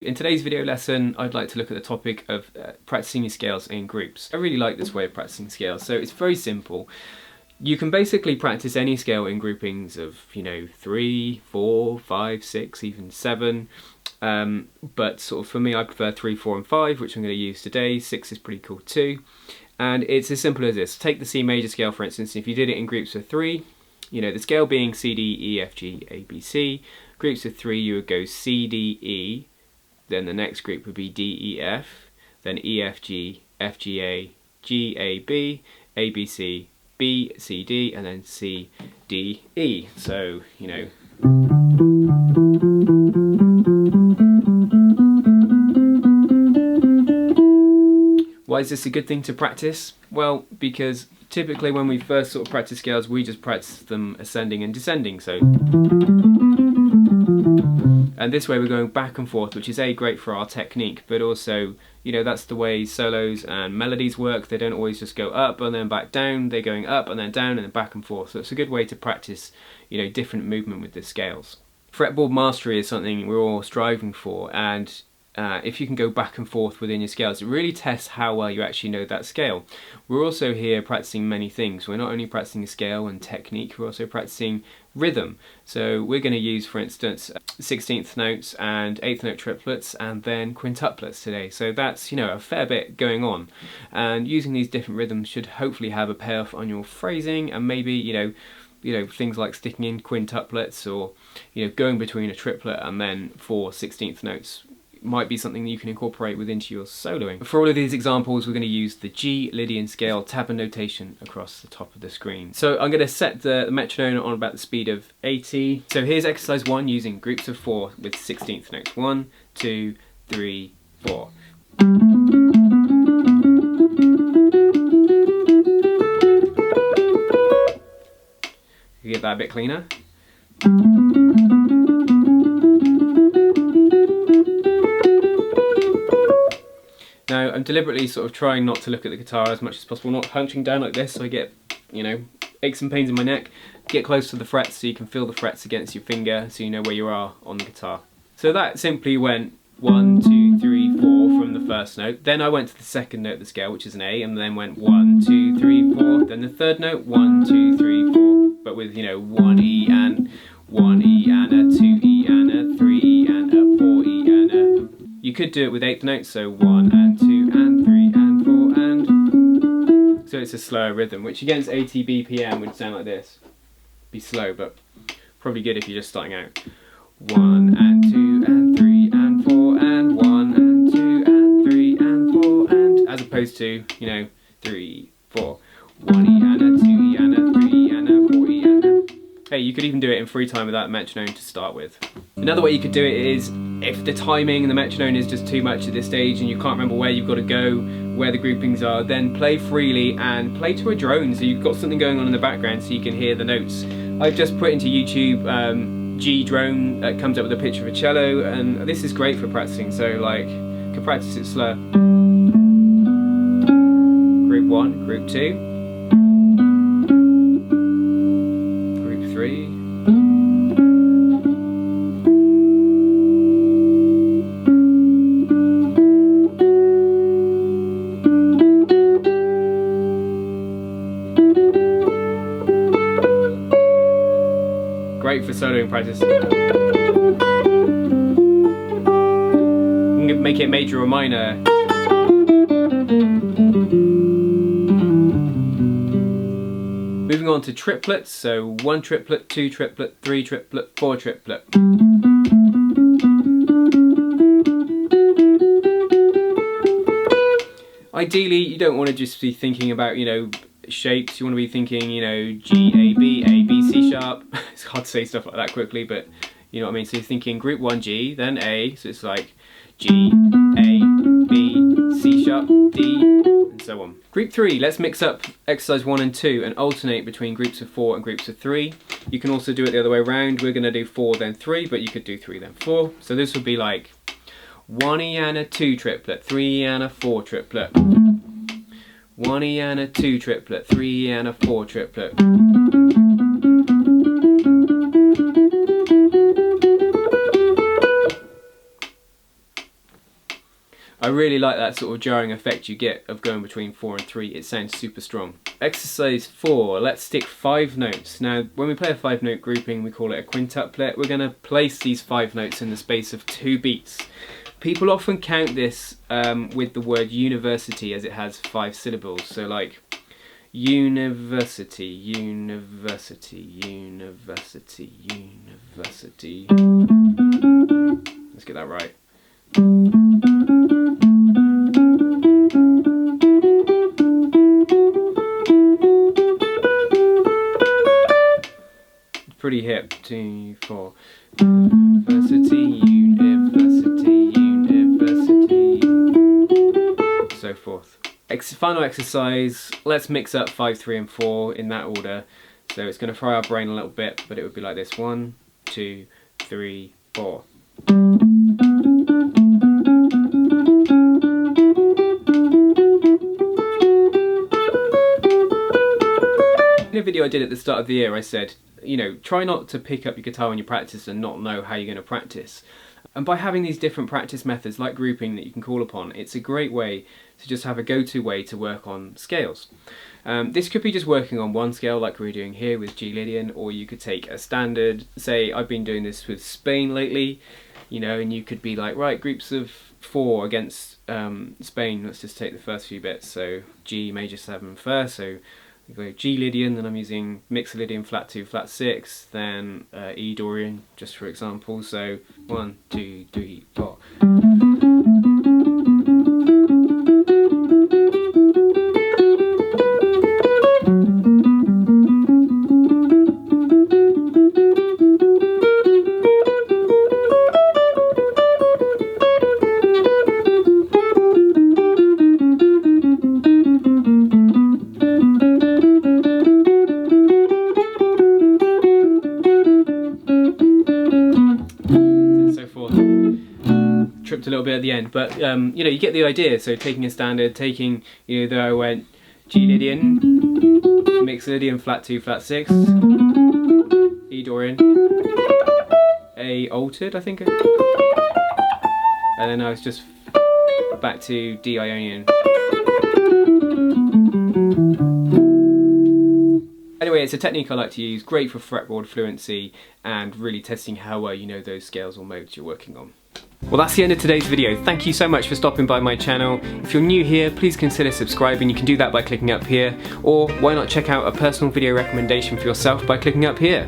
In today's video lesson, I'd like to look at the topic of practicing your scales in groups. I really like this way of practicing scales, so it's very simple. You can basically practice any scale in groupings of, 3, 4, 5, 6, even 7. But sort of for me, I prefer 3, 4 and 5, which I'm going to use today. 6 is pretty cool too. And it's as simple as this. Take the C major scale, for instance. If you did it in groups of 3, the scale being C, D, E, F, G, A, B, C. Groups of 3, you would go C, D, E. Then the next group would be D, E, F, then E, F, G, F, G, A, G, A, B, A, B, C, B, C, D, and then C, D, E. So, Why is this a good thing to practice? Well, because typically when we first sort of practice scales, we just practice them ascending and descending. So, and this way we're going back and forth, which is great for our technique, but also, that's the way solos and melodies work. They don't always just go up and then back down. They're going up and then down and then back and forth. So it's a good way to practice, different movement with the scales. Fretboard mastery is something we're all striving for, and if you can go back and forth within your scales, it really tests how well you actually know that scale. We're also here practicing many things. We're not only practicing scale and technique, we're also practicing rhythm. So we're going to use, for instance, 16th notes and 8th note triplets and then quintuplets today. So that's, a fair bit going on. And using these different rhythms should hopefully have a payoff on your phrasing, and maybe, things like sticking in quintuplets or, going between a triplet and then 4 16th notes might be something that you can incorporate into your soloing. For all of these examples, we're going to use the G Lydian scale tab and notation across the top of the screen. So I'm going to set the metronome on about the speed of 80. So here's exercise 1 using groups of 4 with 16th notes. 1, 2, 3, 4. Get that a bit cleaner. Now, I'm deliberately sort of trying not to look at the guitar as much as possible, not hunching down like this so I get, aches and pains in my neck. Get close to the frets so you can feel the frets against your finger so you know where you are on the guitar. So that simply went 1, 2, 3, 4 from the first note. Then I went to the second note of the scale, which is an A, and then went 1, 2, 3, 4. Then the third note, 1, 2, 3, 4, but with, 1 E and 1 E and a 2 E and a 3 E and a 4 E and a... You could do it with 8th notes, so 1 and 2 and 3 and 4 and... So it's a slower rhythm, which against 80 BPM would sound like this. Be slow, but probably good if you're just starting out. 1 and 2 and 3 and 4 and 1 and 2 and 3 and 4 and... As opposed to, 3, 4. 1 E and a 2 E and a 3 E and a 4 E and a... Hey, you could even do it in free time without metronome to start with. Another way you could do it is, if the timing and the metronome is just too much at this stage and you can't remember where you've got to go, where the groupings are, then play freely and play to a drone so you've got something going on in the background so you can hear the notes. I've just put into YouTube G drone that comes up with a picture of a cello, and this is great for practicing, so you can practice it slow. Group 1, group 2. Group 3. Great for soloing practice. You can make it major or minor. Moving on to triplets, so 1 triplet, 2 triplet, 3 triplet, 4 triplet. Ideally, you don't want to just be thinking about, shapes. You want to be thinking, G, A, B, C sharp. It's hard to say stuff like that quickly, but you know what I mean. So you're thinking group 1 G, then A, so it's like G, A, B, C sharp, D, and so on. Group 3, let's mix up exercise 1 and 2 and alternate between groups of 4 and groups of 3. You can also do it the other way around. We're going to do 4 then 3, but you could do 3 then 4. So this would be like 1 E and a 2 triplet, 3 E and a 4 triplet. 1 E and a 2 triplet, 3 E and a 4 triplet. I really like that sort of jarring effect you get of going between 4 and 3. It sounds super strong. Exercise 4, let's stick 5 notes. Now, when we play a 5-note grouping, we call it a quintuplet. We're going to place these 5 notes in the space of 2 beats. People often count this with the word university, as it has 5 syllables. So like university, university, university, university. Let's get that right. Pretty hip. 2, 4. University, university, university, so forth. Final exercise, let's mix up 5, 3 and 4 in that order. So it's going to fry our brain a little bit, but it would be like this: 1, 2, 3, 4. In a video I did at the start of the year, I said, you know, try not to pick up your guitar when you practice and not know how you're going to practice. And by having these different practice methods like grouping that you can call upon, it's a great way to just have a go-to way to work on scales. This could be just working on one scale like we're doing here with G Lydian, or you could take a standard, say I've been doing this with Spain lately, you know, and you could be like, right, groups of 4 against Spain. Let's just take the first few bits. So G major 7 first, so we go G Lydian, then I'm using mixed Lydian flat 2 flat 6, then E Dorian just for example. So 1, 2, 3, 4. Tripped a little bit at the end, but you know, you get the idea. So taking a standard, taking, you know, there I went G Lydian, mixed Lydian flat 2 flat 6, E Dorian, A altered I think, and then I was just back to D Ionian. Anyway, it's a technique I like to use, great for fretboard fluency and really testing how well you know those scales or modes you're working on. Well, that's the end of today's video. Thank you so much for stopping by my channel. If you're new here, please consider subscribing. You can do that by clicking up here, or why not check out a personal video recommendation for yourself by clicking up here.